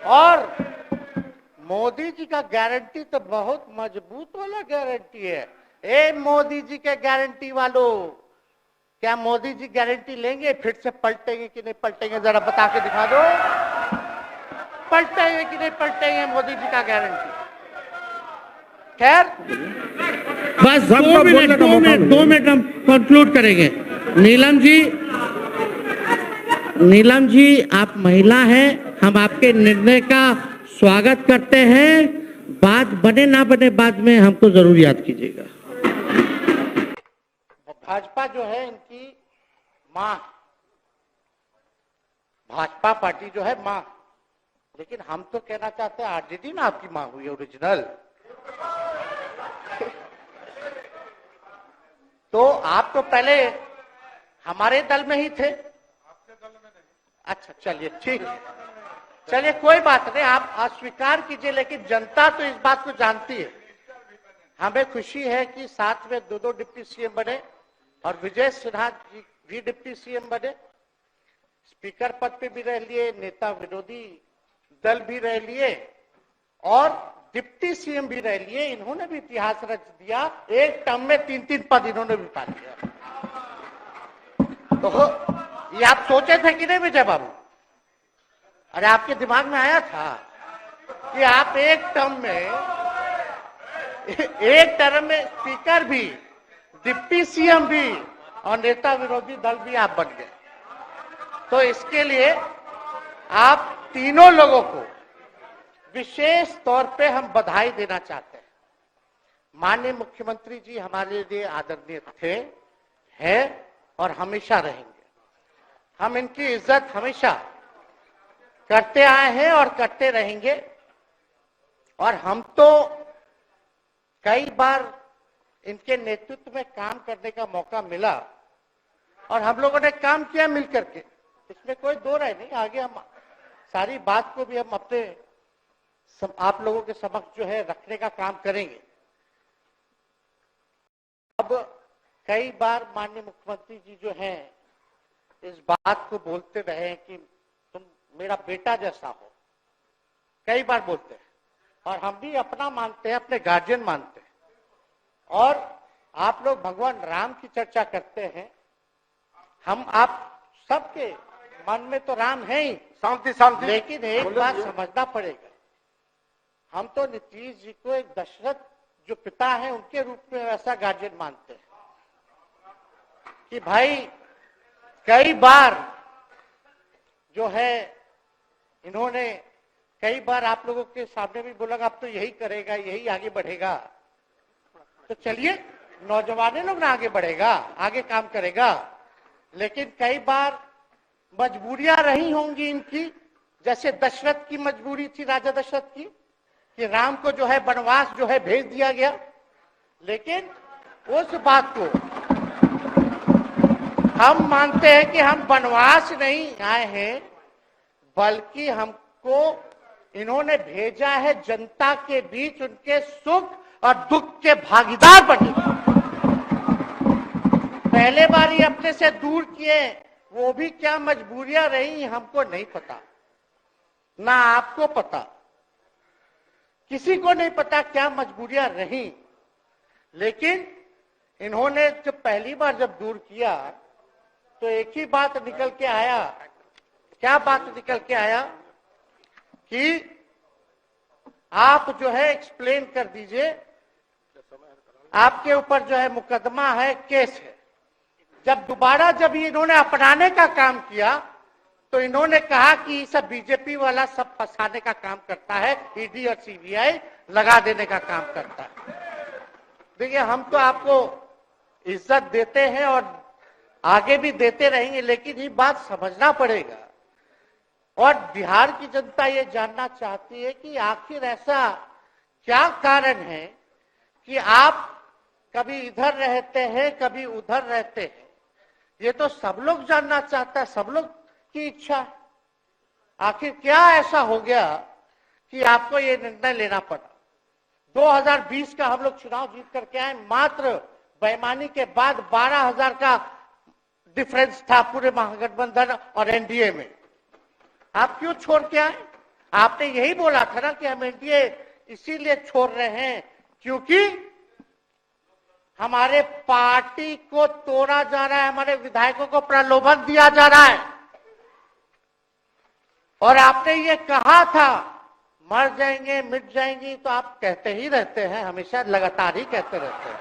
और मोदी जी का गारंटी तो बहुत मजबूत वाला गारंटी है। ए मोदी जी के गारंटी वालों, क्या मोदी जी गारंटी लेंगे फिर से पलटेंगे कि नहीं पलटेंगे? जरा बता के दिखा दो, पलटेंगे कि नहीं पलटेंगे मोदी जी का गारंटी? खैर, बस 2 मिनट हम कंक्लूड करेंगे। नीलम जी आप महिला हैं, हम आपके निर्णय का स्वागत करते हैं। बात बने ना बने बाद में हमको जरूर याद कीजिएगा। भाजपा जो है इनकी मां, भाजपा पार्टी जो है मां, लेकिन हम तो कहना चाहते हैं आरजेडी ना आपकी मां हुई ओरिजिनल। तो आप तो पहले हमारे दल में ही थे। अच्छा चलिए ठीक है, चलिए कोई बात नहीं, आप अस्वीकार कीजिए, लेकिन जनता तो इस बात को जानती है। हमें खुशी है कि साथ में दो डिप्टी सीएम बने और विजय सिन्हा जी भी डिप्टी सीएम बने, स्पीकर पद पे भी रह लिए, नेता विरोधी दल भी रह लिए और डिप्टी सीएम भी रह लिए। इन्होंने भी इतिहास रच दिया, एक टर्म में 3-3 पद इन्होंने भी पा लिया। तो ये आप सोचे थे कि नहीं विजय बाबू? अरे आपके दिमाग में आया था कि आप एक टर्म में स्पीकर भी, डिप्टी सीएम भी और नेता विरोधी दल भी आप बन गए। तो इसके लिए आप तीनों लोगों को विशेष तौर पे हम बधाई देना चाहते हैं। माननीय मुख्यमंत्री जी हमारे लिए आदरणीय थे, हैं और हमेशा रहेंगे। हम इनकी इज्जत हमेशा करते आए हैं और करते रहेंगे। और हम तो कई बार इनके नेतृत्व में काम करने का मौका मिला और हम लोगों ने काम किया मिलकर के, इसमें कोई दो राय नहीं। आगे हम सारी बात को भी हम अपने आप लोगों के समक्ष जो है रखने का काम करेंगे। अब कई बार माननीय मुख्यमंत्री जी जो हैं इस बात को बोलते रहे हैं कि तुम मेरा बेटा जैसा हो, कई बार बोलते हैं और हम भी अपना मानते हैं, अपने गार्जियन मानते हैं। और आप लोग भगवान राम की चर्चा करते हैं, हम आप सबके मन में तो राम है ही, शांति, लेकिन एक बात समझना पड़ेगा, हम तो नीतीश जी को एक दशरथ जो पिता है उनके रूप में वैसा गार्जियन मानते हैं कि भाई कई बार जो है इन्होंने कई बार आप लोगों के सामने भी बोला अब तो यही करेगा, यही आगे बढ़ेगा। तो चलिए नौजवान लोग ना आगे बढ़ेगा, आगे काम करेगा, लेकिन कई बार मजबूरियां रही होंगी इनकी, जैसे दशरथ की मजबूरी थी, राजा दशरथ की, कि राम को जो है वनवास जो है भेज दिया गया। लेकिन उस बात को हम मानते हैं कि हम वनवास नहीं आए हैं, बल्कि हमको इन्होंने भेजा है जनता के बीच उनके सुख और दुख के भागीदार बने। पहले बार ही अपने से दूर किए, वो भी क्या मजबूरियां रही हमको नहीं पता, ना आपको पता, किसी को नहीं पता क्या मजबूरियां रही। लेकिन इन्होंने जब पहली बार जब दूर किया तो एक ही बात निकल के आया। क्या बात निकल के आया कि आप जो है एक्सप्लेन कर दीजिए, आपके ऊपर जो है मुकदमा है, केस है। जब दोबारा जब इन्होंने अपनाने का काम किया तो इन्होंने कहा कि सब बीजेपी वाला सब फंसाने का काम करता है, ईडी और सीबीआई लगा देने का काम करता है। देखिए हम तो आपको इज्जत देते हैं और आगे भी देते रहेंगे, लेकिन ये बात समझना पड़ेगा। और बिहार की जनता ये जानना चाहती है कि आखिर ऐसा क्या कारण है कि आप कभी इधर रहते हैं, कभी उधर रहते हैं। ये तो सब लोग जानना चाहता है, सब लोग की इच्छा है। आखिर क्या ऐसा हो गया कि आपको ये निर्णय लेना पड़ा? 2020 का हम लोग चुनाव जीत करके आए, मात्र बेईमानी के बाद 12,000 का डिफरेंस था पूरे महागठबंधन और एनडीए में। आप क्यों छोड़ के आए? आपने यही बोला था ना कि हम एनडीए इसीलिए छोड़ रहे हैं क्योंकि हमारे पार्टी को तोड़ा जा रहा है, हमारे विधायकों को प्रलोभन दिया जा रहा है। और आपने ये कहा था मर जाएंगे मिट जाएंगी, तो आप कहते ही रहते हैं, हमेशा लगातार ही कहते रहते हैं।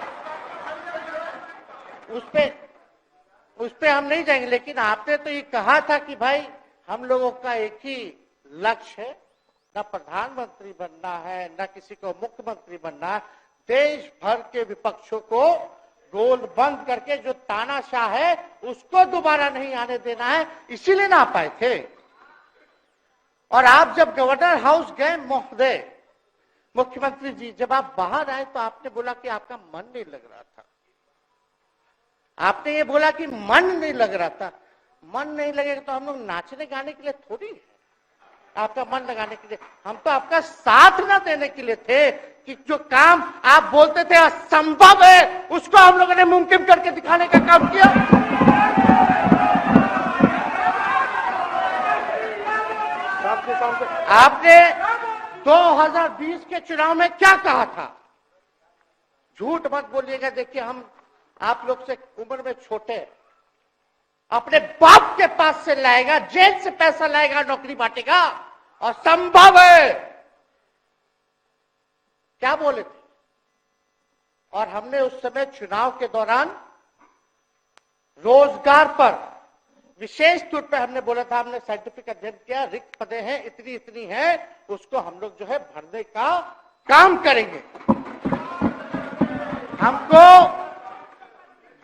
उस पे हम नहीं जाएंगे, लेकिन आपने तो ये कहा था कि भाई हम लोगों का एक ही लक्ष्य है, न प्रधानमंत्री बनना है न किसी को मुख्यमंत्री बनना है, देश भर के विपक्षों को गोल बंद करके जो तानाशाह है उसको दोबारा नहीं आने देना है, इसीलिए ना आ पाए थे। और आप जब गवर्नर हाउस गए महोदय, मुख्यमंत्री जी जब आप बाहर आए तो आपने बोला कि आपका मन नहीं लग रहा था। आपने ये बोला कि मन नहीं लग रहा था। मन नहीं लगेगा तो हम लोग नाचने गाने के लिए थोड़ी है, आपका मन लगाने के लिए। हम तो आपका साथ ना देने के लिए थे कि जो काम आप बोलते थे असंभव है उसको हम लोगों ने मुमकिन करके दिखाने का काम किया। आपने 2020 के चुनाव में क्या कहा था? झूठ मत बोलिएगा। देखिए हम आप लोग से उम्र में छोटे, अपने बाप के पास से लाएगा, जेल से पैसा लाएगा, नौकरी बांटेगा, और संभव है क्या बोले थे। और हमने उस समय चुनाव के दौरान रोजगार पर विशेष तौर पे हमने बोला था, हमने साइंटिफिक अध्ययन किया, रिक्त पदे हैं इतनी इतनी है, उसको हम लोग जो है भरने का काम करेंगे। हमको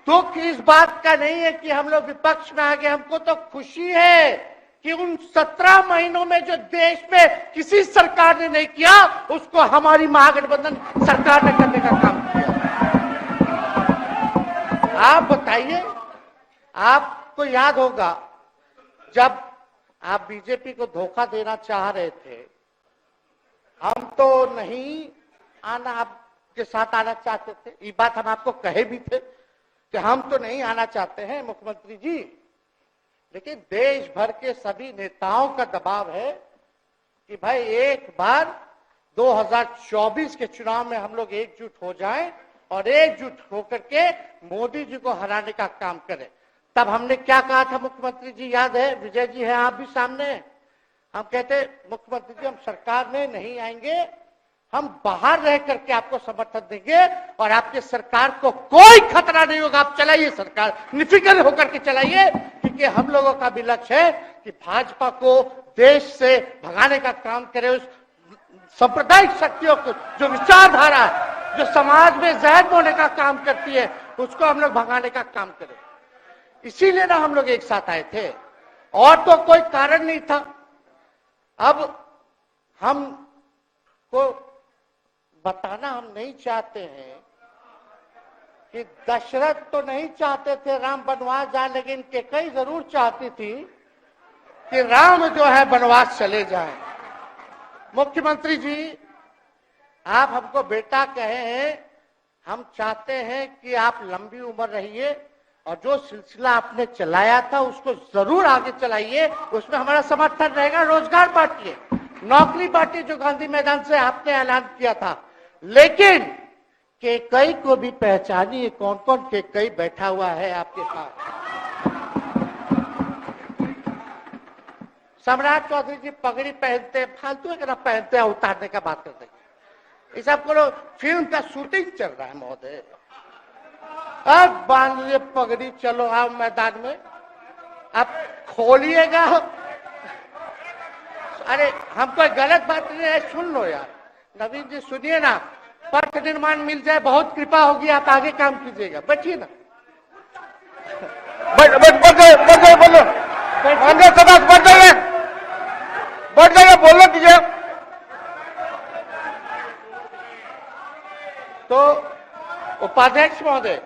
दुख इस बात का नहीं है कि हम लोग विपक्ष में आ गए, हमको तो खुशी है कि उन 17 महीनों में जो देश में किसी सरकार ने नहीं किया उसको हमारी महागठबंधन सरकार ने करने का काम किया। आप बताइए, आपको याद होगा जब आप बीजेपी को धोखा देना चाह रहे थे, हम तो नहीं आना, आपके साथ आना चाहते थे। ये बात हम आपको कहे भी थे कि हम तो नहीं आना चाहते हैं मुख्यमंत्री जी, लेकिन देश भर के सभी नेताओं का दबाव है कि भाई एक बार 2024 के चुनाव में हम लोग एकजुट हो जाएं और एकजुट होकर के मोदी जी को हराने का काम करें। तब हमने क्या कहा था मुख्यमंत्री जी, याद है? विजय जी हैं आप भी सामने। हम कहते मुख्यमंत्री जी हम सरकार में नहीं आएंगे, हम बाहर रह करके आपको समर्थन देंगे और आपके सरकार को कोई खतरा नहीं होगा, आप चलाइए सरकार, निफिक्र होकर के चलाइए, क्योंकि हम लोगों का भी लक्ष्य है कि भाजपा को देश से भगाने का काम करे। उस सांप्रदायिक शक्तियों को, जो विचारधारा है, जो समाज में जहर बोने का काम करती है, उसको हम लोग भगाने का काम करें। इसीलिए ना हम लोग एक साथ आए थे, और तो कोई कारण नहीं था। अब हम को बताना हम नहीं चाहते हैं कि दशरथ तो नहीं चाहते थे राम वनवास जाए, लेकिन कैकेयी जरूर चाहती थी कि राम जो है वनवास चले जाएं। मुख्यमंत्री जी आप हमको बेटा कहे हैं, हम चाहते हैं कि आप लंबी उम्र रहिए और जो सिलसिला आपने चलाया था उसको जरूर आगे चलाइए, उसमें हमारा समर्थन रहेगा। रोजगार बांटिए, नौकरी बांटिए, जो गांधी मैदान से आपने ऐलान किया था। लेकिन कैकेयी को भी पहचानिए, कौन कौन कैकेयी बैठा हुआ है आपके पास। सम्राट चौधरी जी पगड़ी पहनते, फालतू एक पहनते हैं, उतारने का बात करते हैं। इस सबको फिल्म का शूटिंग चल रहा है महोदय, अब बांध लिए पगड़ी, चलो आओ मैदान में, अब खोलिएगा। अरे हम कोई गलत बात नहीं है, सुन लो यार। नवीन जी सुनिए ना, पथ निर्माण मिल जाए बहुत कृपा होगी, आप आगे काम कीजिएगा। बैठिए ना, बैठ जाइए, बोलने दीजिए। तो उपाध्यक्ष महोदय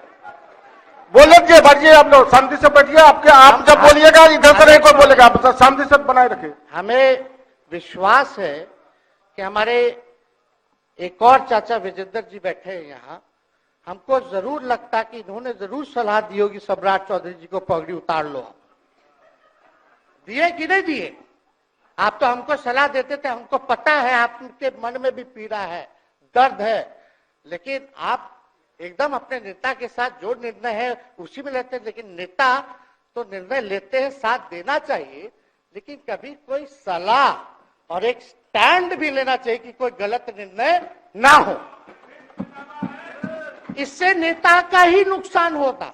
बोलने दीजिए, बैठिए, आप लोग शांति से बैठिए। आप जब बोलिएगा इधर से नहीं कोई बोलेगा, आप शांति से बनाए रखिए। हमें विश्वास है कि हमारे एक और चाचा विजेंद्र जी बैठे हैं यहाँ, हमको जरूर लगता कि इन्होंने जरूर सलाह दी होगी सम्राट चौधरी जी को पगड़ी उतार लो। दिए कि नहीं दिए? आप तो हमको सलाह देते थे, हमको पता है आपके मन में भी पीड़ा है, दर्द है, लेकिन आप एकदम अपने नेता के साथ जो निर्णय है उसी में लेते हैं। लेकिन नेता तो निर्णय लेते हैं, साथ देना चाहिए, लेकिन कभी कोई सलाह और एक स्टैंड भी लेना चाहिए कि कोई गलत निर्णय ना हो। इससे नेता का ही नुकसान होगा,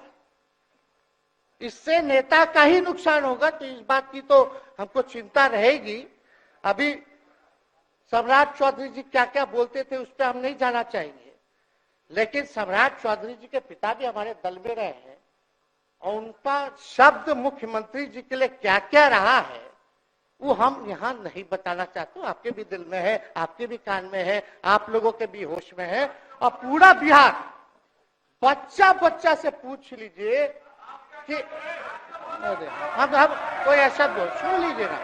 इससे नेता का ही नुकसान होगा। तो इस बात की तो हमको चिंता रहेगी। अभी सम्राट चौधरी जी क्या क्या बोलते थे उस पर हम नहीं जाना चाहेंगे, लेकिन सम्राट चौधरी जी के पिता भी हमारे दल में रहे हैं और उनका शब्द मुख्यमंत्री जी के लिए क्या क्या रहा है वो हम यहाँ नहीं बताना चाहते। आपके भी दिल में है, आपके भी कान में है, आप लोगों के भी होश में है, और पूरा बिहार बच्चा बच्चा से पूछ लीजिए कि हम कोई ऐसा दो सुन लीजिए ना,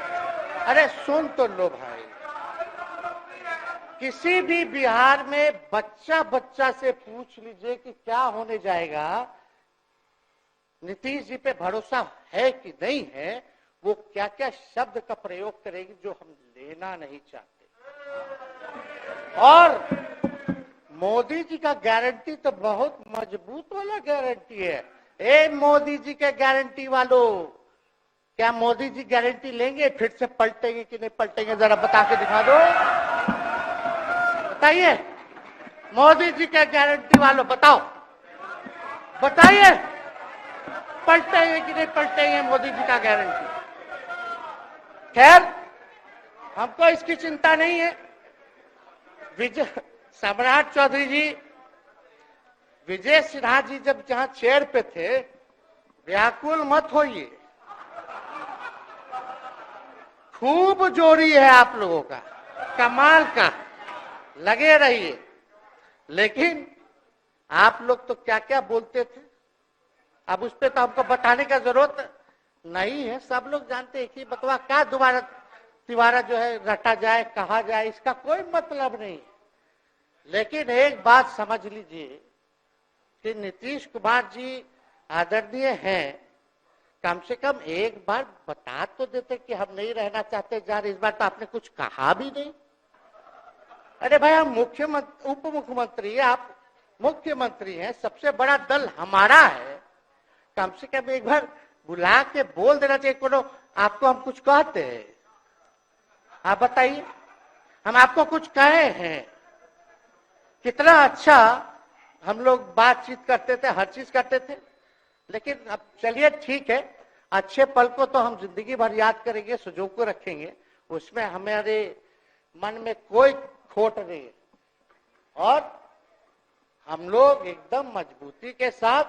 अरे सुन तो लो भाई, किसी भी बिहार में बच्चा बच्चा से पूछ लीजिए कि क्या होने जाएगा, नीतीश जी पे भरोसा है कि नहीं है, वो क्या क्या शब्द का प्रयोग करेगी जो हम लेना नहीं चाहते। और मोदी जी का गारंटी तो बहुत मजबूत वाला गारंटी है। ए मोदी जी के गारंटी वालों, क्या मोदी जी गारंटी लेंगे फिर से पलटेंगे कि नहीं पलटेंगे, जरा बता के दिखा दो, बताइए। मोदी जी के गारंटी वालों बताओ, बताइए पलटेंगे कि नहीं पलटेंगे मोदी जी का गारंटी। खैर हमको इसकी चिंता नहीं है। विजय सम्राट चौधरी जी, विजय सिन्हा जी जब जहां चेयर पे थे, व्याकुल मत होइए, खूब जोरी है आप लोगों का, कमाल का, लगे रहिए। लेकिन आप लोग तो क्या क्या बोलते थे, अब उस पर तो हमको बताने का जरूरत नहीं है, सब लोग जानते हैं कि बकवा क्या दोबारा तिवारा जो है रटा जाए, कहा जाए, इसका कोई मतलब नहीं। लेकिन एक बात समझ लीजिए कि नीतीश कुमार जी आदरणीय हैं, कम से कम एक बार बता तो देते कि हम नहीं रहना चाहते जा रहे। इस बार तो आपने कुछ कहा भी नहीं। अरे भाई हम मुख्यमंत्री उप मुख्यमंत्री, आप मुख्यमंत्री हैं, सबसे बड़ा दल हमारा है, कम से कम एक बार बुला के बोल देना चाहिए। कोनो आपको हम कुछ कहते हैं, आप बताइए, हम आपको कुछ कहे हैं? कितना अच्छा हम लोग बातचीत करते थे, हर चीज करते थे। लेकिन अब चलिए ठीक है, अच्छे पल को तो हम जिंदगी भर याद करेंगे, सुजो को रखेंगे, उसमें हमारे मन में कोई खोट नहीं है। और हम लोग एकदम मजबूती के साथ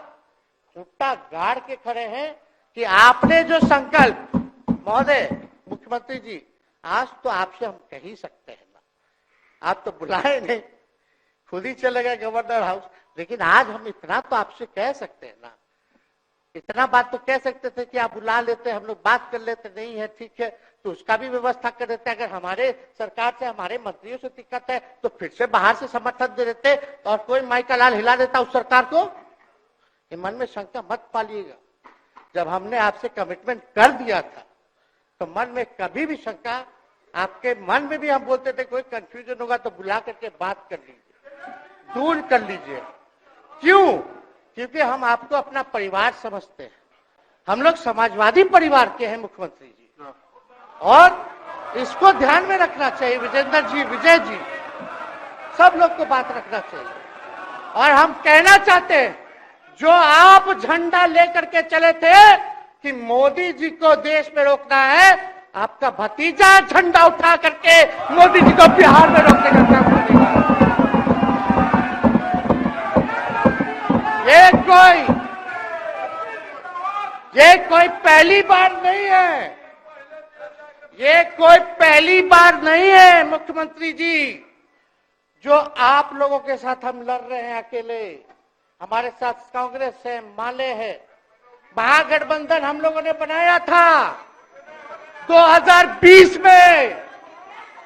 खुट्टा गाड़ के खड़े हैं कि आपने जो संकल्प, महोदय मुख्यमंत्री जी, आज तो आपसे हम कह ही सकते हैं ना, आप तो बुलाए नहीं, खुद ही चले गए गवर्नर हाउस, लेकिन आज हम इतना तो आपसे कह सकते हैं ना, इतना बात तो कह सकते थे कि आप बुला लेते, हम लोग बात कर लेते। नहीं है ठीक है तो उसका भी व्यवस्था कर देते। अगर हमारे सरकार से, हमारे मंत्रियों से दिक्कत है तो फिर से बाहर से समर्थन दे देते और कोई माई का लाल हिला देता उस सरकार को। ये मन में शंका मत पालिएगा, जब हमने आपसे कमिटमेंट कर दिया था तो मन में कभी भी शंका, आपके मन में भी हम बोलते थे कोई कंफ्यूजन होगा तो बुला करके बात कर लीजिए, दूर कर लीजिए। क्यों? क्योंकि हम आपको अपना परिवार समझते हैं। हम लोग समाजवादी परिवार के हैं मुख्यमंत्री जी, और इसको ध्यान में रखना चाहिए। विजेंद्र जी, विजय जी, सब लोग को बात रखना चाहिए। और हम कहना चाहते हैं, जो आप झंडा लेकर के चले थे कि मोदी जी को देश में रोकना है, आपका भतीजा झंडा उठा करके मोदी जी को बिहार में रोकने का काम करेगा। ये कोई पहली बार नहीं है, ये कोई पहली बार नहीं है मुख्यमंत्री जी, जो आप लोगों के साथ हम लड़ रहे हैं अकेले। हमारे साथ कांग्रेस है, माले है, महागठबंधन हम लोगों ने बनाया था 2020 में,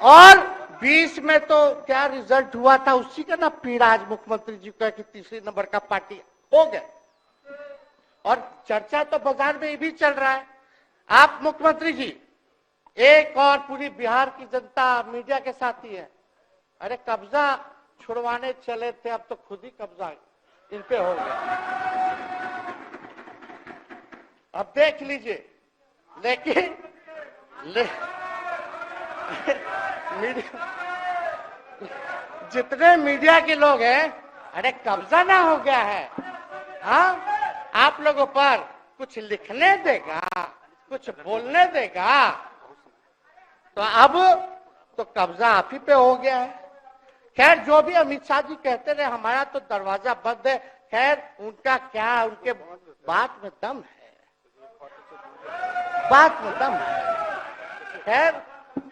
और 20 में तो क्या रिजल्ट हुआ था उसी का ना पीड़ा आज मुख्यमंत्री जी का कि तीसरे नंबर का पार्टी हो गया। और चर्चा तो बाजार में भी चल रहा है। आप मुख्यमंत्री जी एक और पूरी बिहार की जनता मीडिया के साथ ही है। अरे कब्जा छुड़वाने चले थे, अब तो खुद ही कब्जा इन पे हो गया। अब देख लीजिए, लेकिन जितने मीडिया के लोग हैं, अरे कब्जा ना हो गया है, हाँ आप लोगों पर कुछ लिखने देगा, कुछ बोलने देगा, तो अब तो कब्जा आप ही पे हो गया है। खैर जो भी अमित शाह जी कहते रहे, हमारा तो दरवाजा बंद है। खैर उनका क्या, उनके बात में दम है, बात में दम है। खैर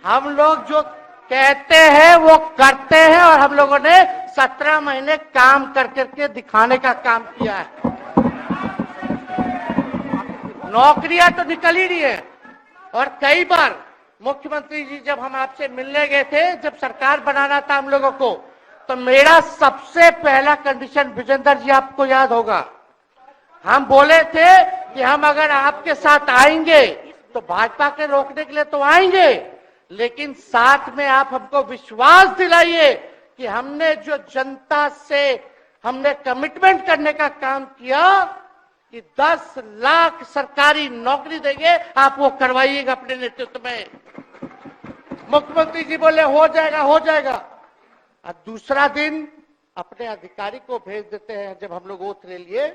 हम लोग जो कहते हैं वो करते हैं, और हम लोगों ने 17 महीने काम कर करके दिखाने का काम किया है। नौकरियां तो निकल ही रही है, और कई बार मुख्यमंत्री जी जब हम आपसे मिलने गए थे, जब सरकार बनाना था हम लोगों को, तो मेरा सबसे पहला कंडीशन, विजेंद्र जी आपको याद होगा, हम बोले थे कि हम अगर आपके साथ आएंगे तो भाजपा के रोकने के लिए तो आएंगे, लेकिन साथ में आप हमको विश्वास दिलाइए कि हमने जो जनता से हमने कमिटमेंट करने का काम किया कि 10 लाख सरकारी नौकरी देंगे, आप वो करवाइएगा अपने नेतृत्व में। मुख्यमंत्री जी बोले हो जाएगा, हो जाएगा। और दूसरा दिन अपने अधिकारी को भेज देते हैं, जब हम लोग ओथ ले लिए,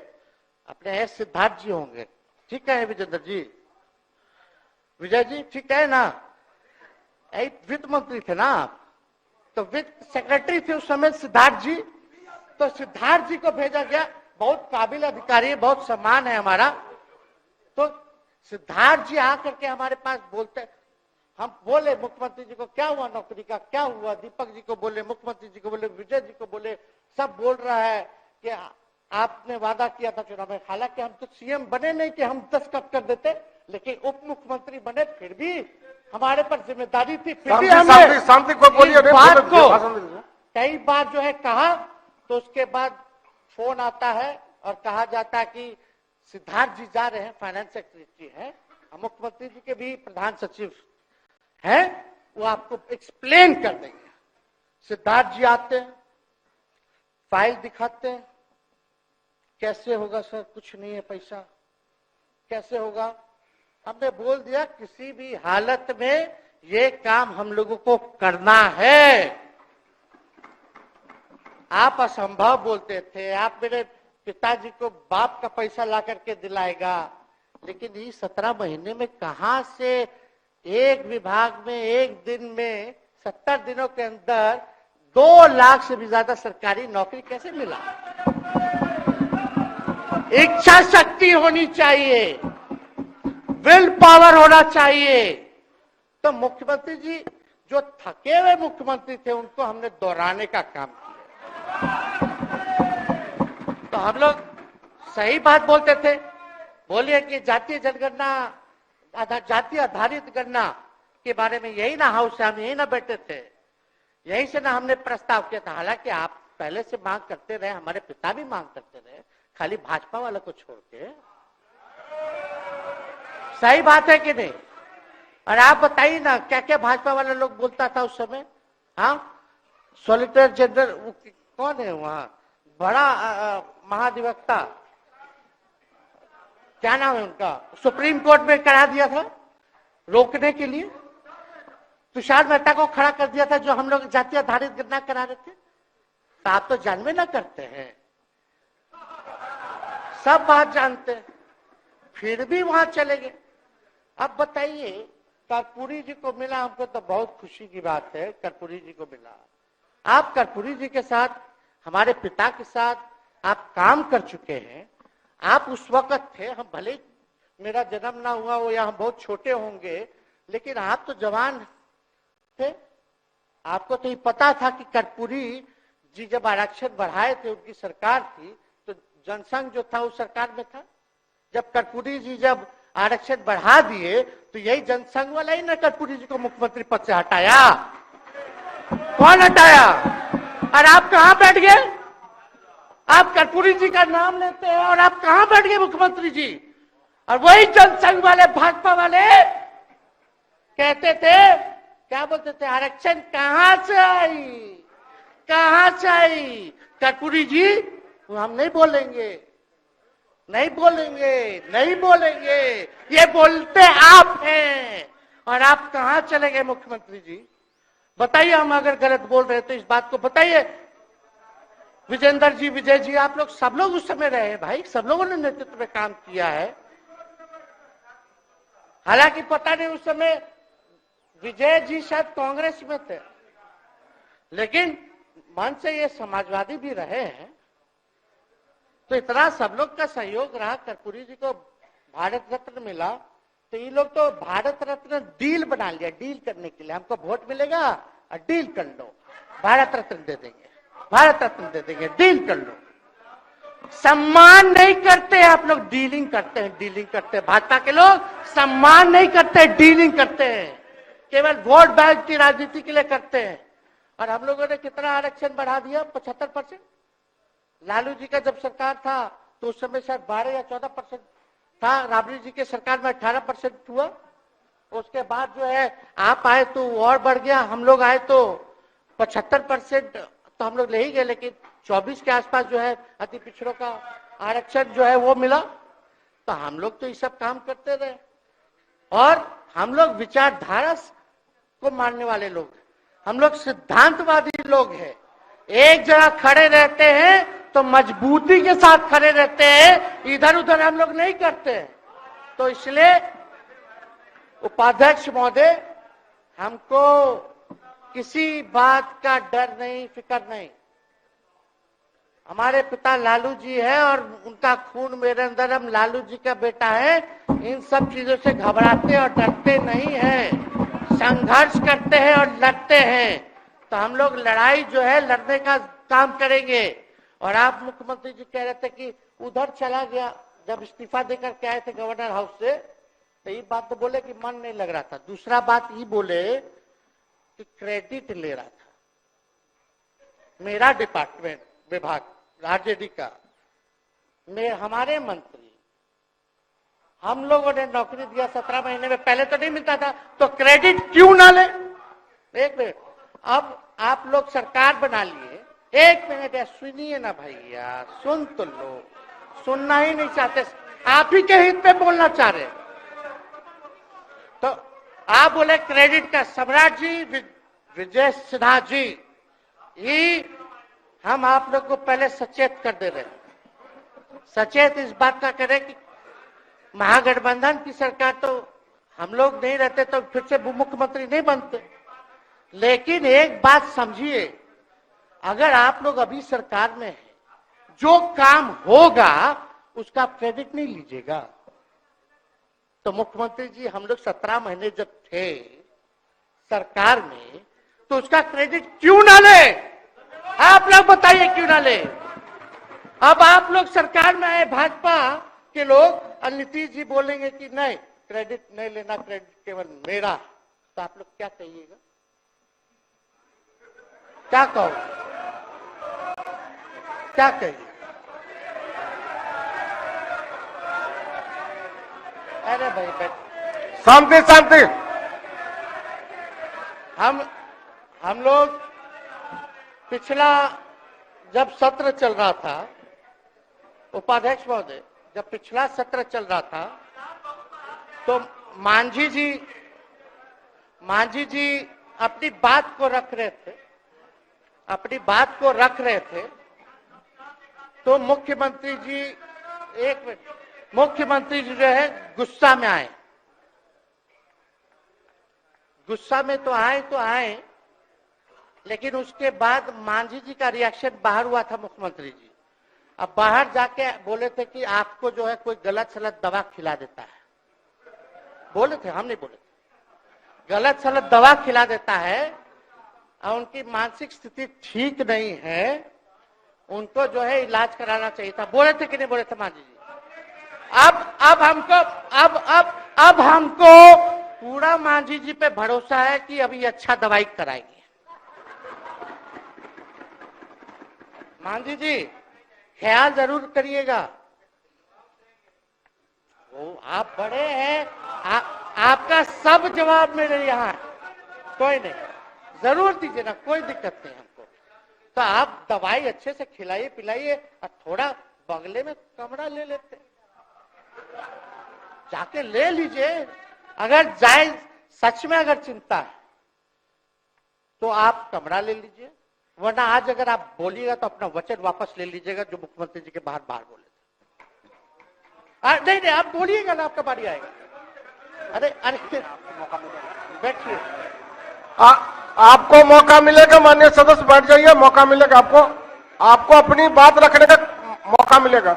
अपने एस सिद्धार्थ जी होंगे, ठीक है विजेंद्र जी, विजय जी ठीक है ना, वित्त मंत्री थे ना आप, तो वित्त सेक्रेटरी थे उस समय सिद्धार्थ जी, तो सिद्धार्थ जी को भेजा गया, बहुत काबिल अधिकारी है, बहुत सम्मान है हमारा। तो सिद्धार्थ जी आकर के हमारे पास बोलते, हम बोले मुख्यमंत्री जी को क्या हुआ नौकरी का, क्या हुआ, दीपक जी को बोले, मुख्यमंत्री जी को बोले, विजय जी को बोले, सब बोल रहा है कि आपने वादा किया था चुनाव में। हालांकि हम तो सीएम बने नहीं कि हम 10 कट कर देते, लेकिन उप मुख्यमंत्री बने, फिर भी हमारे पर जिम्मेदारी थी, फिर भी हमने शांति को बोलिए, बात को कई बार जो है कहा। तो उसके बाद फोन आता है और कहा जाता है कि सिद्धार्थ जी जा रहे हैं, फाइनेंस सेक्रेटरी है, मुख्यमंत्री जी के भी प्रधान सचिव है, वो आपको एक्सप्लेन कर देंगे। सिद्धार्थ जी आते हैं, फाइल दिखाते हैं, कैसे होगा सर, कुछ नहीं है पैसा, कैसे होगा। हमने बोल दिया किसी भी हालत में ये काम हम लोगों को करना है। आप असंभव बोलते थे, आप मेरे पिताजी को बाप का पैसा ला करके दिलाएगा, लेकिन ये 17 महीने में कहां से एक विभाग में एक दिन में 70 दिनों के अंदर 2 लाख से भी ज्यादा सरकारी नौकरी कैसे मिला। इच्छा शक्ति होनी चाहिए, विल पावर होना चाहिए। तो मुख्यमंत्री जी जो थके हुए मुख्यमंत्री थे, उनको हमने दोहराने का काम किया। तो हम लोग सही बात बोलते थे, बोलिए कि जातीय जनगणना, जाति आधारित गणना के बारे में यही ना हाउस से हम यही ना बैठे थे, यही से ना हमने प्रस्ताव किया था। हालांकि आप पहले से मांग करते रहे, हमारे पिता भी मांग करते रहे, खाली भाजपा वाला को छोड़ के। सही बात है कि नहीं? और आप बताइए ना क्या क्या भाजपा वाले लोग बोलता था उस समय। हाँ, सॉलिसिटर जनरल कौन है वहां, बड़ा महाधिवक्ता, क्या नाम है उनका, सुप्रीम कोर्ट में करा दिया था रोकने के लिए, तुषार मेहता को खड़ा कर दिया था, जो हम लोग जाति आधारित गणना करा रहे थे। तो आप तो जानवे ना करते हैं, सब बात जानते हैं, फिर भी वहां चले गए। अब बताइए, कर्पूरी जी को मिला, हमको तो बहुत खुशी की बात है, कर्पूरी जी को मिला। आप कर्पूरी जी के साथ, हमारे पिता के साथ आप काम कर चुके हैं। आप उस वक्त थे, हम भले मेरा जन्म ना हुआ हो या हम बहुत छोटे होंगे, लेकिन आप तो जवान थे। आपको तो ये पता था कि कर्पूरी जी जब आरक्षण बढ़ाए थे, उनकी सरकार थी, तो जनसंघ जो था उस सरकार में था। जब कर्पूरी जी जब आरक्षण बढ़ा दिए, तो यही जनसंघ वाला ही ना कर्पूरी जी को मुख्यमंत्री पद से हटाया। कौन हटाया? और आप कहां बैठ गए? आप कर्पूरी जी का नाम लेते हैं और आप कहां बैठ गए मुख्यमंत्री जी? और वही जनसंघ वाले, भाजपा वाले कहते थे, क्या बोलते थे, आरक्षण कहां से आई, कहां से आई। कर्पूरी जी, हम नहीं बोलेंगे, नहीं बोलेंगे, नहीं बोलेंगे, ये बोलते आप हैं। और आप कहां चले गए मुख्यमंत्री जी, बताइए। हम अगर गलत बोल रहे तो इस बात को बताइए। विजेंद्र जी, विजय जी, आप लोग सब लोग उस समय रहे हैं भाई, सब लोगों ने नेतृत्व में काम किया है। हालांकि पता नहीं उस समय विजय जी शायद कांग्रेस में थे, लेकिन मन से ये समाजवादी भी रहे हैं। तो इतना सब लोग का सहयोग रहा, कर्पूरी जी को भारत रत्न मिला, तो ये लोग तो भारत रत्न डील बना लिया, डील करने के लिए। हमको वोट मिलेगा और डील कर लो, भारत रत्न दे देंगे, भारत रत्न दे देंगे, डील कर लो। सम्मान नहीं करते आप लोग, डीलिंग करते हैं, डीलिंग करते हैं। भाजपा के लोग सम्मान नहीं करते, डीलिंग करते हैं, केवल वोट बैंक की राजनीति के लिए करते हैं। और हम लोगों ने कितना आरक्षण बढ़ा दिया, 75%। लालू जी का जब सरकार था तो उस समय शायद 12 या 14% था, राबड़ी जी के सरकार में 18% हुआ। उसके बाद जो है आप आए तो और बढ़ गया, हम लोग आए तो 75% तो हम लोग ले ही गए, लेकिन 24 के आसपास जो है अति पिछड़ों का आरक्षण जो है वो मिला। तो हम लोग तो ये सब काम करते रहे, और हम लोग विचारधारा को मानने वाले लोग, हम लोग सिद्धांतवादी लोग हैं। एक जगह खड़े रहते हैं तो मजबूती के साथ खड़े रहते हैं, इधर उधर हम लोग नहीं करते हैं। तो इसलिए उपाध्यक्ष महोदय, हमको किसी बात का डर नहीं, फिक्र नहीं। हमारे पिता लालू जी है और उनका खून मेरे अंदर, हम लालू जी का बेटा है। इन सब चीजों से घबराते और डरते नहीं हैं, संघर्ष करते हैं और लड़ते हैं। तो हम लोग लड़ाई जो है लड़ने का काम करेंगे। और आप मुख्यमंत्री जी कह रहे थे कि उधर चला गया, जब इस्तीफा देकर के आए थे गवर्नर हाउस से, तो ये बात तो बोले कि मन नहीं लग रहा था। दूसरा बात ये बोले कि क्रेडिट ले रहा था मेरा डिपार्टमेंट, विभाग, आरजेडी का, हमारे मंत्री, हम लोगों ने नौकरी दिया 17 महीने में, पहले तो नहीं मिलता था, तो क्रेडिट क्यों ना ले। एक मिनट, अब आप लोग सरकार बना लिए, एक मिनट यार सुनिए ना भैया, सुन तो लो, सुनना ही नहीं चाहते, आप ही के हित पे बोलना चाह रहे। तो आप बोले क्रेडिट का, सम्राट जी, विजय सिन्हा जी, ये हम आप लोग को पहले सचेत कर दे रहे हैं। सचेत इस बात का करें कि महागठबंधन की सरकार तो हम लोग नहीं रहते तो फिर से मुख्यमंत्री नहीं बनते। लेकिन एक बात समझिए, अगर आप लोग अभी सरकार में हैं, जो काम होगा उसका क्रेडिट नहीं लीजिएगा। तो मुख्यमंत्री जी, हम लोग 17 महीने जब थे सरकार में, तो उसका क्रेडिट क्यों ना ले, आप लोग बताइए क्यों ना ले। अब आप लोग सरकार में आए भाजपा के लोग, और नीतीश जी बोलेंगे कि नहीं क्रेडिट नहीं लेना, क्रेडिट केवल मेरा, तो आप लोग क्या कहिएगा, क्या कहो, क्या कहिए। अरे भाई शांति शांति। हम लोग पिछला जब सत्र चल रहा था, उपाध्यक्ष महोदय, जब पिछला सत्र चल रहा था तो मांझी जी अपनी बात को रख रहे थे, अपनी बात को रख रहे थे। तो मुख्यमंत्री जी, एक मिनट, मुख्यमंत्री जी जो है गुस्सा में आए, गुस्सा में तो आए, लेकिन उसके बाद मांझी जी का रिएक्शन बाहर हुआ था मुख्यमंत्री जी। अब बाहर जाके बोले थे कि आपको जो है कोई गलत सलत दवा खिला देता है, बोले थे, हम नहीं बोले थे, गलत सलत दवा खिला देता है और उनकी मानसिक स्थिति ठीक नहीं है, उनको जो है इलाज कराना चाहिए था, बोले थे कि नहीं बोले थे मांझी जी। अब हमको पूरा मांझी जी पे भरोसा है कि अभी अच्छा दवाई कराएंगे। मांझी जी ख्याल जरूर करिएगा, वो आप बड़े हैं, आपका सब जवाब मेरे यहाँ है, कोई नहीं, जरूर दीजिए ना, कोई दिक्कत नहीं हमको। तो आप दवाई अच्छे से खिलाइए पिलाइए और थोड़ा बगले में कमरा ले लेते, जाके ले लीजिए। अगर जाए सच में अगर चिंता है तो आप कमरा ले लीजिए, वरना आज अगर आप बोलिएगा तो अपना वचन वापस ले लीजिएगा जो मुख्यमंत्री जी के बाहर बोले थे। नहीं नहीं, आप बोलिएगा ना, आपका बारी आएगा। अरे अरे बैठिए, आपको मौका मिलेगा माननीय सदस्य, बैठ जाइए, मौका मिलेगा आपको, आपको अपनी बात रखने का मौका मिलेगा।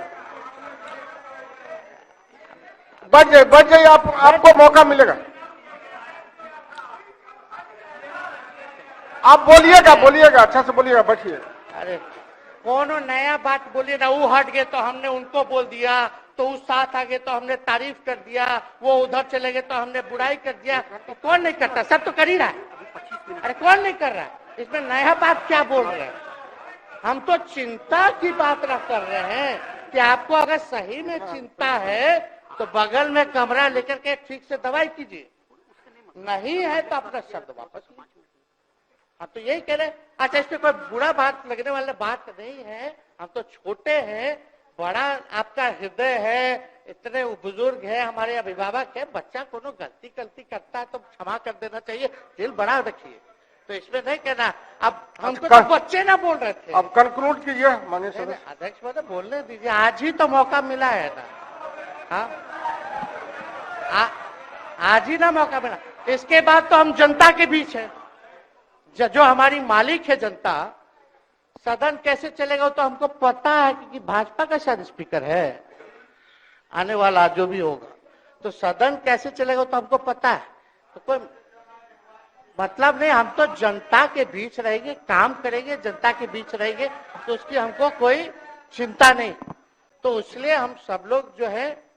बैठ जाइए, आपको मौका मिलेगा। आप बोलिएगा अच्छा से बोलिएगा, बैठिए। अरे कोनो नया बात बोलिए ना, वो हट गए तो हमने उनको बोल दिया, तो उस साथ आ गए तो हमने तारीफ कर दिया, वो उधर चले गए तो हमने बुराई कर दिया। तो कौन नहीं करता, सब तो कर ही रहा है। अरे कौन नहीं कर रहा है, इसमें नया बात क्या बोल रहे हैं? हम तो चिंता की बात ना कर रहे हैं कि आपको अगर सही में चिंता है तो बगल में कमरा लेकर के ठीक से दवाई कीजिए, नहीं है तो अपना शब्द वापस लीजिए। हाँ तो यही कह रहे। अच्छा, इसमें कोई बुरा बात लगने वाला बात नहीं है, हम तो छोटे हैं, बड़ा आपका हृदय है, इतने बुजुर्ग है, हमारे अभिभावक है, बच्चा कोनो गलती करता है तो क्षमा कर देना चाहिए, दिल बड़ा रखिए, तो इसमें नहीं कहना। अब हमको तो बच्चे ना बोल रहे थे। अब कंक्लूड कीजिए माननीय सदस्य। अध्यक्ष महोदय बोलने दीजिए, आज ही तो मौका मिला है ना। हाँ, आज ही ना मौका मिला, इसके बाद तो हम जनता के बीच है, जो हमारी मालिक है जनता। सदन कैसे चलेगा तो हमको पता है, क्योंकि भाजपा का शायद स्पीकर है आने वाला जो भी होगा, तो सदन कैसे चलेगा तो हमको पता है। तो कोई मतलब नहीं, हम तो जनता के बीच रहेंगे, काम करेंगे, जनता के बीच रहेंगे, तो उसकी हमको कोई चिंता नहीं। तो इसलिए हम सब लोग जो है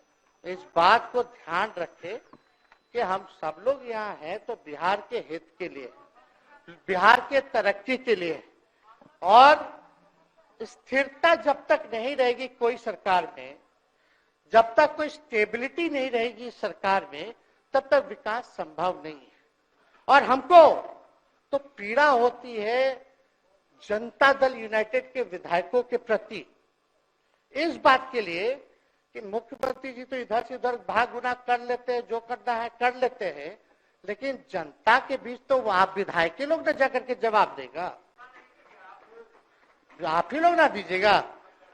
इस बात को ध्यान रखें कि हम सब लोग यहाँ हैं तो बिहार के हित के लिए, बिहार के तरक्की के लिए, और स्थिरता जब तक नहीं रहेगी कोई सरकार में, जब तक कोई स्टेबिलिटी नहीं रहेगी सरकार में, तब तक विकास संभव नहीं है। और हमको तो पीड़ा होती है जनता दल यूनाइटेड के विधायकों के प्रति, इस बात के लिए कि मुख्यमंत्री जी तो इधर से उधर भाग गुना कर लेते हैं, जो करना है कर लेते हैं, लेकिन जनता के बीच तो वहां विधायक के लोग ना जाकर के जवाब देगा, आप ही लोग ना दीजिएगा।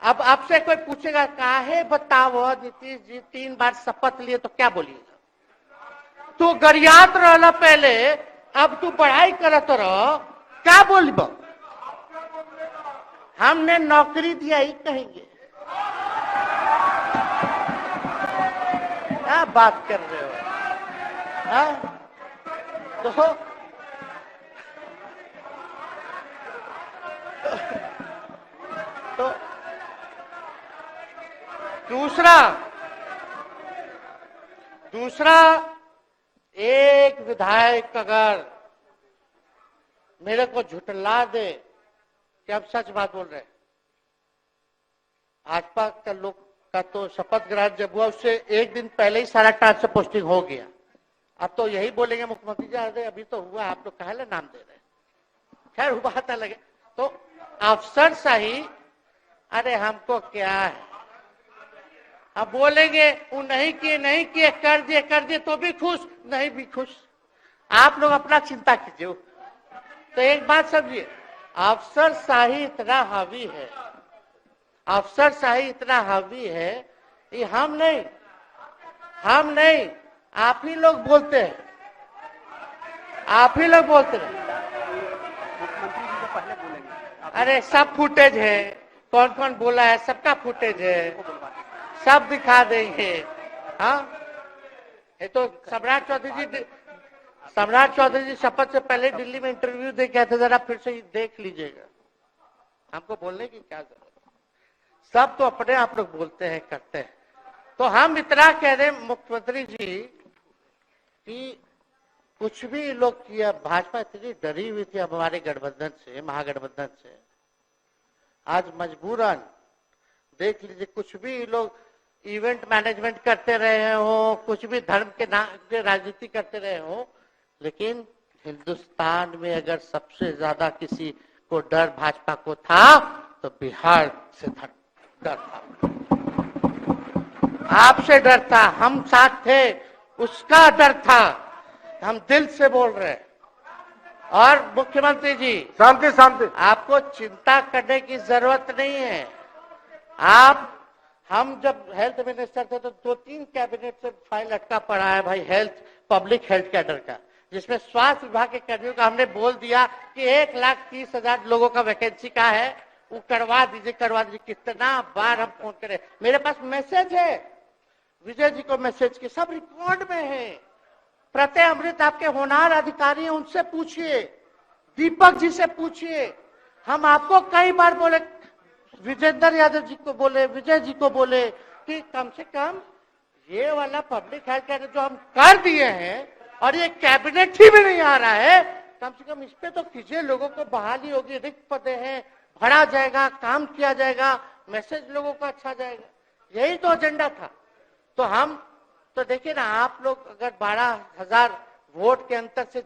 अब आपसे कोई पूछेगा काहे बताओ नीतीश जी 3 बार शपथ लिए, तो क्या बोलिएगा? तू गरियात रहला पहले, अब तू पढ़ाई करत रहो, क्या बोलब? हमने नौकरी दिया ही कहेंगे। क्या बात कर रहे हो? हाँ? तो दूसरा एक विधायक अगर मेरे को झुठला दे कि अब सच बात बोल रहे, भाजपा का लोग का तो शपथ ग्रहण जब हुआ उससे एक दिन पहले ही सारा ट्रांसफर पोस्टिंग हो गया। अब तो यही बोलेंगे मुख्यमंत्री जी अरे अभी तो हुआ, आप लोग काहे नाम दे रहे? खैर वो बात अलग है। तो अफसरशाही, अरे हमको क्या है, अब बोलेंगे वो नहीं किए कर दिए तो भी खुश, नहीं भी खुश, आप लोग अपना चिंता कीजिए। तो एक बात समझिए, अफसरशाही इतना हावी है, अफसरशाही इतना हावी है, ये हम नहीं आप ही लोग बोलते हैं, आप ही लोग बोलते हैं। मुख्यमंत्री जी तो पहले बोलेंगे। अरे सब फुटेज है, कौन कौन बोला है सबका फुटेज है, सब दिखा देंगे। हाँ, ये तो सम्राट चौधरी जी शपथ से पहले दिल्ली में इंटरव्यू दे के आए थे, जरा फिर से देख लीजिएगा, हमको बोलने की क्या जरूरत। सब तो अपने आप लोग बोलते हैं करते हैं। तो हम इतना कह रहे मुख्यमंत्री जी कि कुछ भी लोग किया, भाजपा इतनी डरी हुई थी हमारे गठबंधन से, महागठबंधन से, आज मजबूरन देख लीजिए कुछ भी लोग इवेंट मैनेजमेंट करते रहे हो, कुछ भी धर्म के नाम पे राजनीति करते रहे हो, लेकिन हिंदुस्तान में अगर सबसे ज्यादा किसी को डर भाजपा को था तो बिहार से डर था, आपसे डर था, हम साथ थे, उसका डर था। हम दिल से बोल रहे हैं। और मुख्यमंत्री जी, शांति शांति, आपको चिंता करने की जरूरत नहीं है। हम जब हेल्थ मिनिस्टर थे तो 2-3 कैबिनेट से फाइल अटका पड़ा है भाई, हेल्थ पब्लिक हेल्थ कैडर का, जिसमें स्वास्थ्य विभाग के कर्मियों का हमने बोल दिया कि 1,30,000 लोगों का वैकेंसी का है, वो करवा दीजिए। कितना बार हम फोन करें, मेरे पास मैसेज है, विजय जी को मैसेज के सब रिकॉर्ड में है। प्रत्यय अमृत आपके होनहार अधिकारी हैं, उनसे पूछिए, दीपक जी से पूछिए। हम आपको कई बार बोले, विजेंद्र यादव जी को बोले, विजय जी को बोले कि कम से कम ये वाला पब्लिक हेल्थ केयर जो हम कर दिए हैं और ये कैबिनेट ही में नहीं आ रहा है, कम से कम इस पे तो कीजिए, लोगों को बहाली होगी, रिक्त पदे हैं, भरा जाएगा, काम किया जाएगा, मैसेज लोगों का अच्छा जाएगा। यही तो एजेंडा था। तो हम तो देखिए ना, आप लोग अगर 12,000 वोट के अंतर से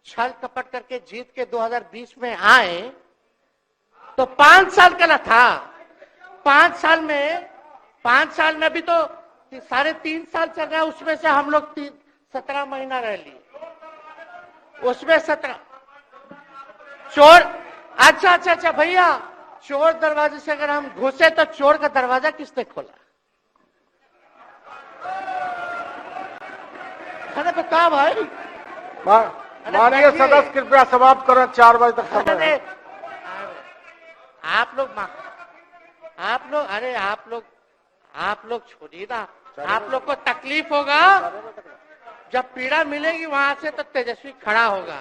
छल कपट करके जीत के 2020 में आए तो 5 साल का ना था। 5 साल में भी तो 3.5 साल चल रहा है, उसमें से हम लोग 17 महीना रह लिए, उसमें 17 चोर। अच्छा भैया, चोर दरवाजे से अगर हम घुसे तो चोर का दरवाजा किसने खोला? अरे बता भाई। माननीय सदस्य कृपया समाप्त करें, 4 बजे तक समय है। आप लोग छोड़िए ना, आप लोग को तकलीफ होगा, जब पीड़ा मिलेगी वहां से तो तेजस्वी खड़ा होगा,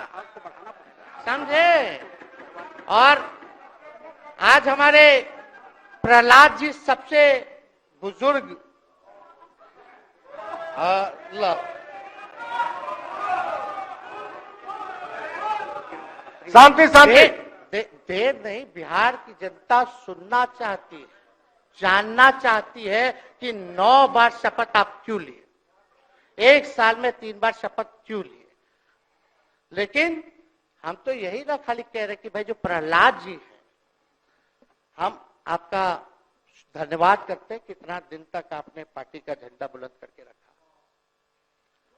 समझे। और आज हमारे प्रहलाद जी सबसे बुजुर्ग शांति शांति, देर नहीं, बिहार की जनता सुनना चाहती है, जानना चाहती है कि 9 बार शपथ आप क्यों लिए, 1 साल में 3 बार शपथ क्यों लिए। लेकिन हम तो यही ना खाली कह रहे कि भाई जो प्रहलाद जी है, हम आपका धन्यवाद करते हैं, कितना दिन तक आपने पार्टी का झंडा बुलंद करके रखा।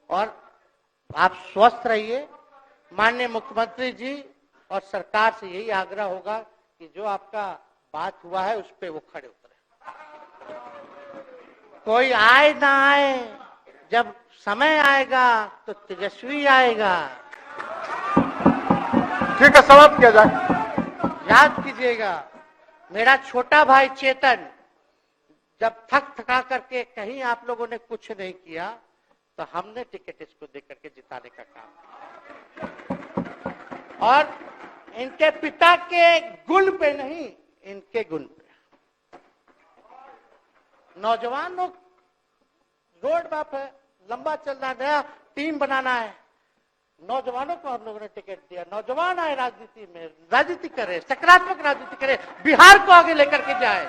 और आप स्वस्थ रहिए। माननीय मुख्यमंत्री जी और सरकार से यही आग्रह होगा कि जो आपका बात हुआ है उस पे वो खड़े उतरे। कोई आए ना आए, जब समय आएगा तो तेजस्वी आएगा। ठीक है, समाप्त किया जाए। याद कीजिएगा, मेरा छोटा भाई चेतन जब थका करके कहीं आप लोगों ने कुछ नहीं किया तो हमने टिकट इसको दे करके जिताने का काम किया। और इनके पिता के गुण पे नहीं, इनके गुण पे। नौजवान लोग रोड मैप है, लंबा चलना, नया टीम बनाना है, नौजवानों को हम लोगों ने टिकट दिया। नौजवान आए राजनीति में, राजनीति करे, सकारात्मक राजनीति करे, बिहार को आगे लेकर के जाए।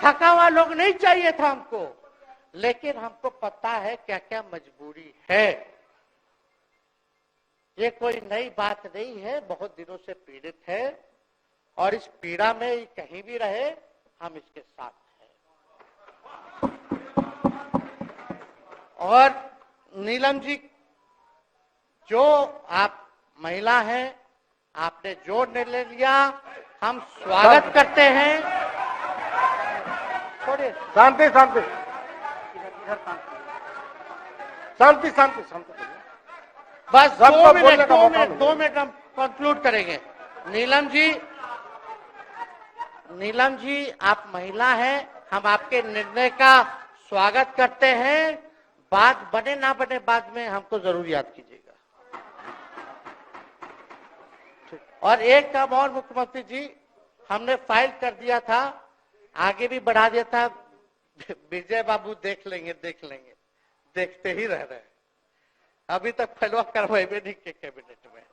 थका हुआ लोग नहीं चाहिए था हमको, लेकिन हमको पता है क्या क्या मजबूरी है। ये कोई नई बात नहीं है, बहुत दिनों से पीड़ित है और इस पीड़ा में कहीं भी रहे हम इसके साथ हैं। और नीलम जी, जो आप महिला हैं, आपने जो निर्णय लिया हम स्वागत करते हैं। छोड़िए, शांति शांति शांति शांति शांति, बस सबको 2 बोलने का मौका मिनट 2 मिनट हम कंक्लूड करेंगे। नीलम जी आप महिला हैं, हम आपके निर्णय का स्वागत करते हैं। बात बने ना बने बाद में हमको जरूर याद कीजिएगा। और एक काम और मुख्यमंत्री जी, हमने फाइल कर दिया था, आगे भी बढ़ा दिया था, विजय बाबू देख लेंगे, देखते ही रह रहे हैं। अभी तक फैलवा करवाए भी नहीं के कैबिनेट में।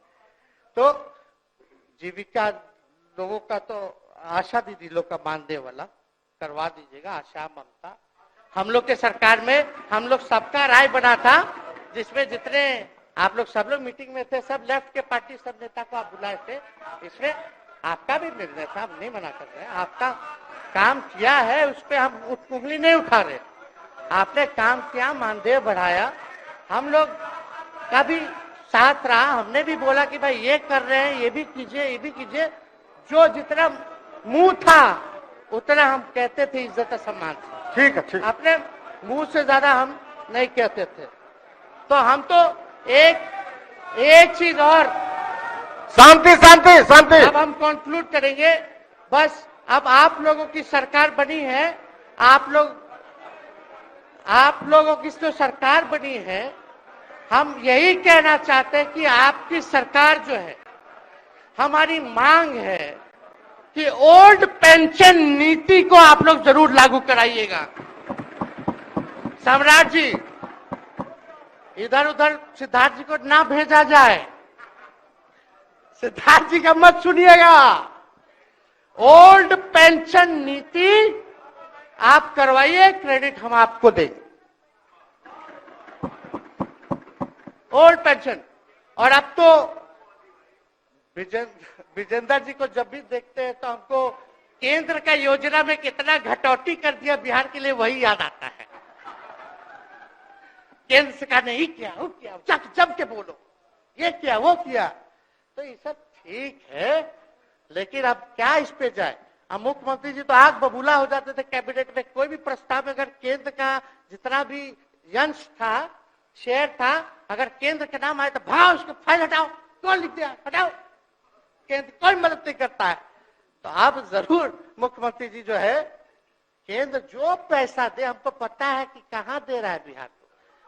तो जीविका लोगों का तो आशा दीदी लोग का मानदेय वाला करवा दीजिएगा, आशा ममता। हम लोग के सरकार में हम लोग सबका राय बना था, जिसमें जितने आप लोग सब लोग मीटिंग में थे, सब लेफ्ट के पार्टी सब नेता को आप बुलाए थे। इसमें आपका भी निर्णय था, हम नहीं मना कर रहे हैं। आपका काम किया है, उस पर हम उंगली नहीं उठा रहे। आपने काम किया, मानदेय बढ़ाया, हम लोग का भी साथ रहा। हमने भी बोला कि भाई ये कर रहे हैं, ये भी कीजिए, ये भी कीजिए। जो जितना मुंह था उतना हम कहते थे इज्जत और सम्मान से। ठीक है, ठीक। अपने मुंह से ज्यादा हम नहीं कहते थे। तो हम तो एक चीज और, शांति शांति शांति। अब हम कंक्लूड करेंगे। बस अब आप लोगों की सरकार बनी है, आप लोगों की जो सरकार बनी है, हम यही कहना चाहते हैं कि आपकी सरकार जो है, हमारी मांग है कि ओल्ड पेंशन नीति को आप लोग जरूर लागू कराइएगा। सम्राट जी, इधर उधर सिद्धार्थ जी को ना भेजा जाए। सिद्धार्थ जी का मत सुनिएगा। ओल्ड पेंशन नीति आप करवाइए, क्रेडिट हम आपको देंगे। Old pension. और अब तो विजेंद्र जी को जब भी देखते हैं तो हमको केंद्र का योजना में कितना घटौती कर दिया बिहार के लिए, वही याद आता है। केंद्र सरकार ने ही किया, वो किया, जम के बोलो, ये किया, वो किया। तो ये सब ठीक है, लेकिन अब क्या इस पे जाए। अब मुख्यमंत्री जी तो आग बबूला हो जाते थे कैबिनेट में। कोई भी प्रस्ताव में अगर केंद्र का जितना भी अंश था, शेयर था, अगर केंद्र का नाम आए तो भाव उसको फाइल हटाओ, कौन लिख दिया, हटाओ। केंद्र कोई मदद नहीं करता है। तो अब जरूर मुख्यमंत्री जी जो है, केंद्र जो पैसा दे, हमको पता है कि कहां दे रहा है बिहार को,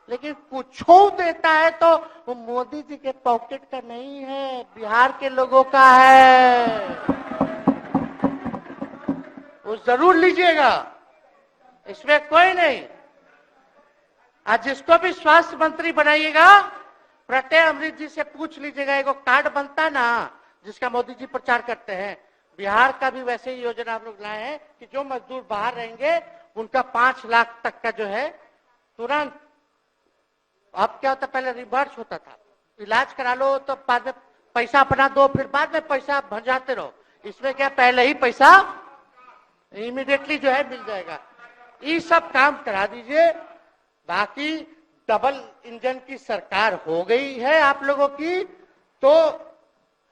लेकिन कुछ देता है तो वो मोदी जी के पॉकेट का नहीं है, बिहार के लोगों का है। वो जरूर लीजिएगा, इसमें कोई नहीं। आज जिसको भी स्वास्थ्य मंत्री बनाइएगा, प्रत्यय अमृत जी से पूछ लीजिएगा। एगो कार्ड बनता ना, जिसका मोदी जी प्रचार करते हैं, बिहार का भी वैसे ही योजना हम लोग लाए हैं कि जो मजदूर बाहर रहेंगे उनका 5 लाख तक का जो है तुरंत। अब क्या होता, पहले रिवर्स होता था, इलाज करा लो तो बाद में पैसा अपना दो, फिर बाद में पैसा भंजाते रहो। इसमें क्या, पहले ही पैसा इमीडिएटली जो है मिल जाएगा। ये सब काम करा दीजिए। बाकी डबल इंजन की सरकार हो गई है आप लोगों की, तो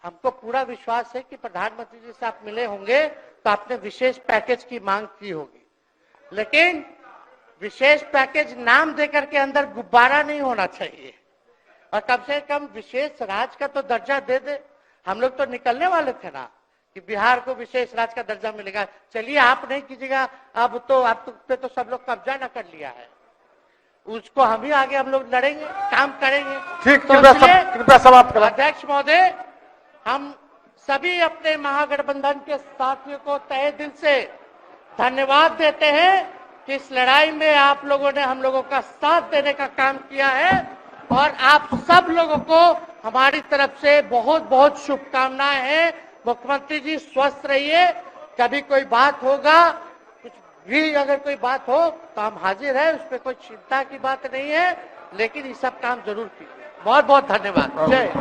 हमको पूरा विश्वास है कि प्रधानमंत्री जी से आप मिले होंगे तो आपने विशेष पैकेज की मांग की होगी। लेकिन विशेष पैकेज नाम देकर के अंदर गुब्बारा नहीं होना चाहिए, और कम से कम विशेष राज्य का तो दर्जा दे दे। हम लोग तो निकलने वाले थे ना कि बिहार को विशेष राज्य का दर्जा मिलेगा। चलिए आप नहीं कीजिएगा, अब तो आप पे तो सब लोग कब्जा न कर लिया है, उसको हम ही आगे हम लोग लड़ेंगे, काम करेंगे। ठीक, तो कृपया समाप्त करें। अध्यक्ष महोदय, हम सभी अपने महागठबंधन के साथियों को तहे दिल से धन्यवाद देते हैं कि इस लड़ाई में आप लोगों ने हम लोगों का साथ देने का काम किया है, और आप सब लोगों को हमारी तरफ से बहुत बहुत शुभकामनाएं हैं। मुख्यमंत्री जी स्वस्थ रहिए। कभी कोई बात होगा, कुछ भी अगर कोई बात हो तो हम हाजिर हैं, उसमें कोई चिंता की बात नहीं है, लेकिन ये सब काम जरूर कीजिए। बहुत बहुत धन्यवाद। जय